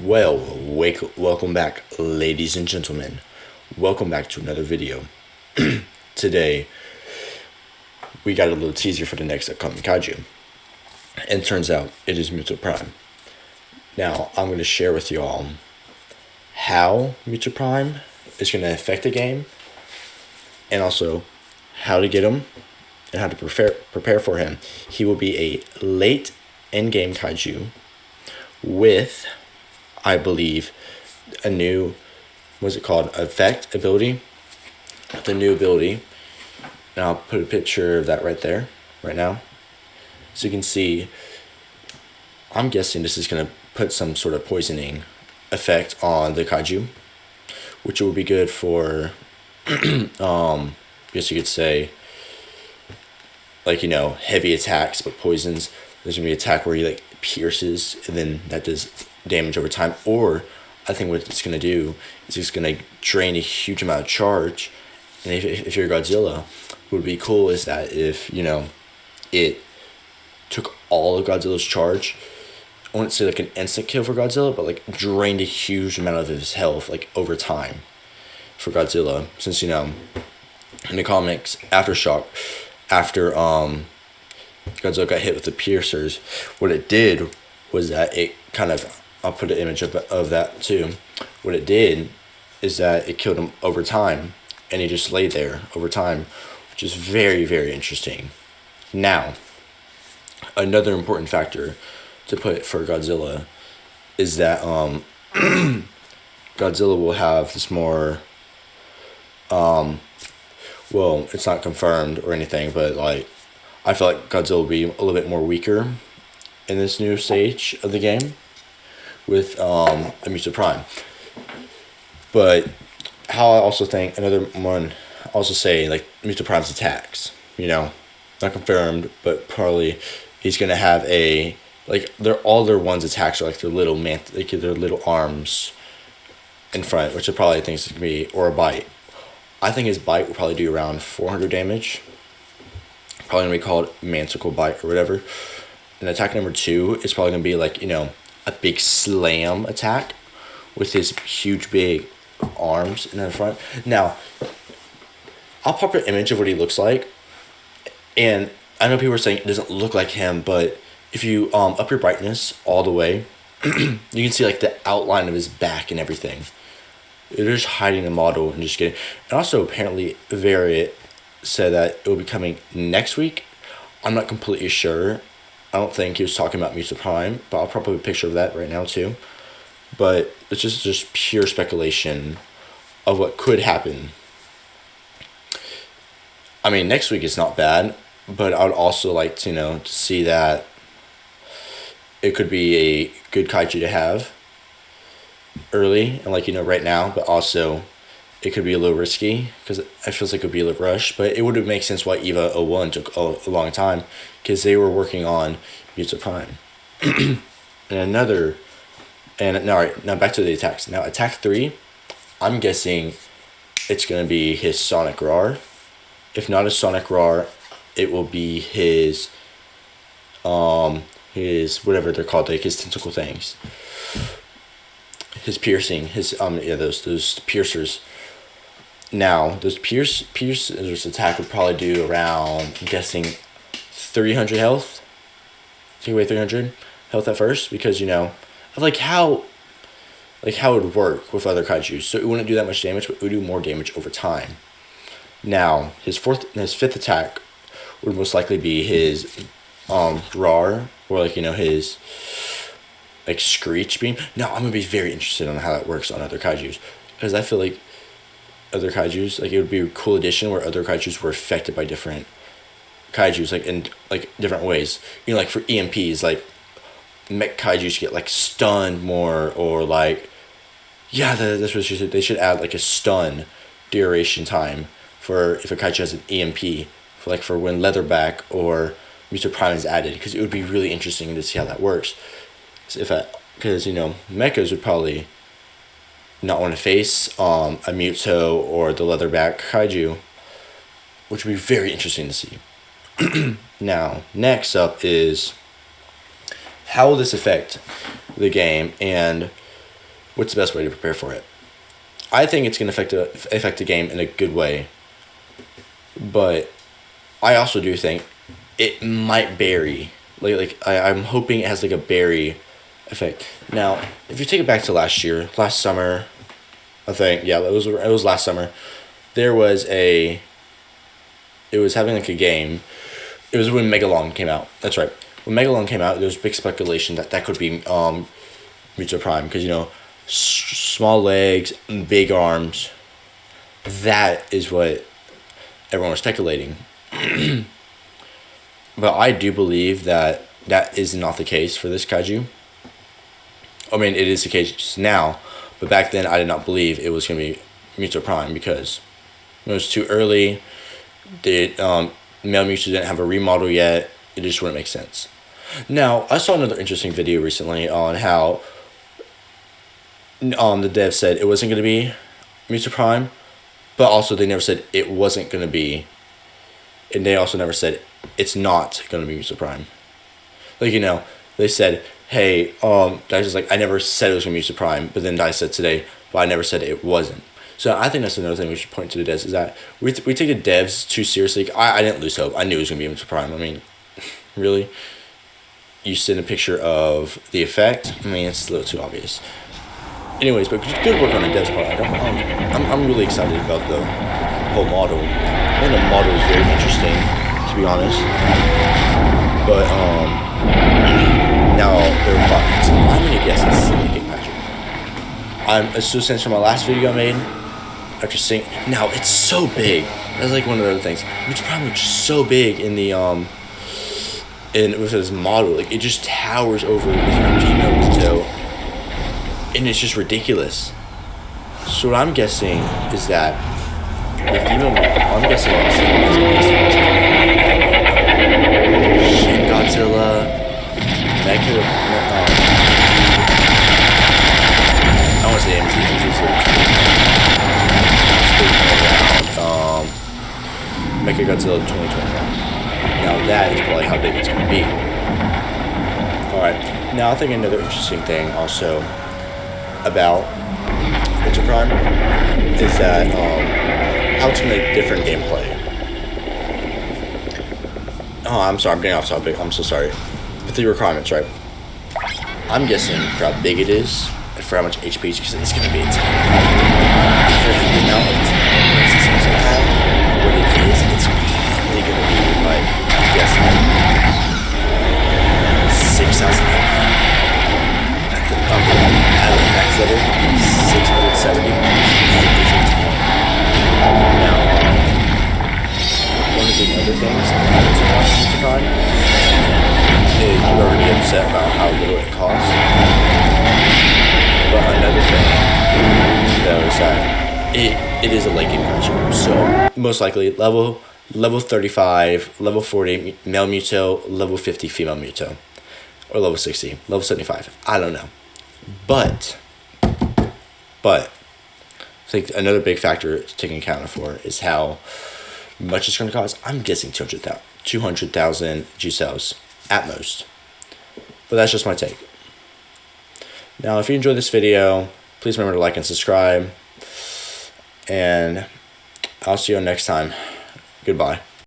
Welcome back, ladies and gentlemen. Welcome back to another video. Today, we got a little teaser for the next upcoming kaiju. And it turns out, it is Muto Prime. Now, I'm going to share with y'all how Muto Prime is going to affect the game, and also how to get him, and how to prepare for him. He will be a late in-game kaiju with, I believe, a new, what's it called, effect ability. The new ability, and I'll put a picture of that right there, right now, so you can see. I'm guessing this is gonna put some sort of poisoning effect on the kaiju, which will be good for, I guess you could say, like, heavy attacks, but poisons. There's gonna be an attack where he like pierces, and then that does damage over time. Or I think what it's gonna do is it's gonna drain a huge amount of charge. And if you're Godzilla, what would be cool is that if it took all of Godzilla's charge. I wouldn't say like an instant kill for Godzilla, but like drained a huge amount of his health like over time for Godzilla. Since in the comics, Aftershock, after Godzilla got hit with the piercers, what it did was that it kind of, I'll put an image of that too. What it did is that it killed him over time, and he just laid there over time, which is very, very interesting. Now, another important factor to put for Godzilla is that Godzilla will have this more, well, it's not confirmed or anything, but like, I feel like Godzilla will be a little bit more weaker in this new stage of the game with Muto Prime. But how I also think, another one, also say like Muto Prime's attacks, not confirmed, but probably he's gonna have a, like, all their one's attacks are like their little their little arms in front, which I probably think is gonna be, or a bite. I think his bite will probably do around 400 damage. Probably gonna be called Manticle Bite or whatever. And attack number 2 is probably gonna be like, a big slam attack with his huge big arms in the front. Now, I'll pop an image of what he looks like, and I know people are saying it doesn't look like him, but if you up your brightness all the way, you can see like the outline of his back and everything. They're just hiding the model and just getting. And also, apparently, Variant said that it will be coming next week. I'm not completely sure. I don't think he was talking about Muto Prime, but I'll probably put a picture of that right now too. But it's just pure speculation of what could happen. I mean, next week is not bad, but I would also like to to see that it could be a good kaiju to have early and like right now, but also it could be a little risky because it feels like it would be a little rushed. But it would make sense why EVA 01 took a long time, because they were working on Muto Prime. And now back to the attacks. Now attack 3, I'm guessing it's gonna be his Sonic Roar. If not a Sonic Roar, it will be his whatever they're called, like his tentacle things, his piercing, those piercers. Now those piercers attack would probably do around, I'm guessing, 300 health. Take away 300 health at first, because of like how it would work with other kaiju. So it wouldn't do that much damage, but it would do more damage over time. Now his fifth attack would most likely be his roar, or like his like screech beam. Now I'm gonna be very interested on how that works on other kaijus, because I feel like other kaijus, like, it would be a cool addition where other kaijus were affected by different kaijus, like in like different ways. Like for EMPs, like mech kaijus get like stunned more, or like, yeah, that's what she said. They should add like a stun duration time for if a kaiju has an EMP, for when Leatherback or Muto Prime is added, because it would be really interesting to see how that works. So because mechas would probably not want to face a Muto or the Leatherback kaiju, which would be very interesting to see. Now, next up is how will this affect the game, and what's the best way to prepare for it? I think it's going to affect the game in a good way, but I also do think it might bury. I'm hoping it has like a bury effect. Now, if you take it back to last summer, I think it was last summer. It was having like a game. It was when Megalon came out. That's right. When Megalon came out, there was big speculation that could be Muto Prime because small legs, big arms. That is what everyone was speculating. But I do believe that is not the case for this kaiju. I mean, it is the case now, but back then I did not believe it was going to be Muto Prime because it was too early. Male Mewtwo didn't have a remodel yet. It just wouldn't make sense. Now, I saw another interesting video recently on how the dev said it wasn't going to be Muto Prime, but also they never said it wasn't going to be, and they also never said it's not going to be Muto Prime. They said, hey, Dice is like, I never said it was going to be Muto Prime, but then Dice said today, but I never said it wasn't. So I think that's another thing we should point to the devs is that we take the devs too seriously. I didn't lose hope. I knew it was going to be Muto Prime. I mean, really? You send a picture of the effect? I mean, it's a little too obvious. Anyways, but good work on the devs part. I'm really excited about the whole model. I think the model is very interesting, to be honest. But, now there are buttons. I'm going to guess it's Silly Magic. I'm assuming from my last video I made, after seeing, now it's so big. That's like one of the other things. It's probably just so big in the, with this model. Like, it just towers over the female Muto. And it's just ridiculous. So what I'm guessing is that the female, I'm guessing Shin Godzilla, Mecha, I want to say Mecha Godzilla 2021. Now that is probably how big it's going to be. Alright, now I think another interesting thing also about Muto Prime is that how it's going to make different gameplay. Oh, I'm sorry, I'm getting off topic. I'm so sorry. But the requirements, right? I'm guessing for how big it is and for how much HP it's going to be. It's going to be now. What it is, it's probably going to be like, I'm guessing 6,000 at the max level, 670. Now, one of the other things about Muto Prime is you already upset about how little it costs. But another thing, though, is that it is a late game kaiju. So most likely level 35, level 40 male Muto, level 50 female Muto, or level 60, level 75. I don't know. But I think another big factor to take account for is how much it's going to cost. I'm guessing 200,000 G cells at most. But that's just my take. Now, if you enjoyed this video, please remember to like and subscribe. And I'll see you next time. Goodbye.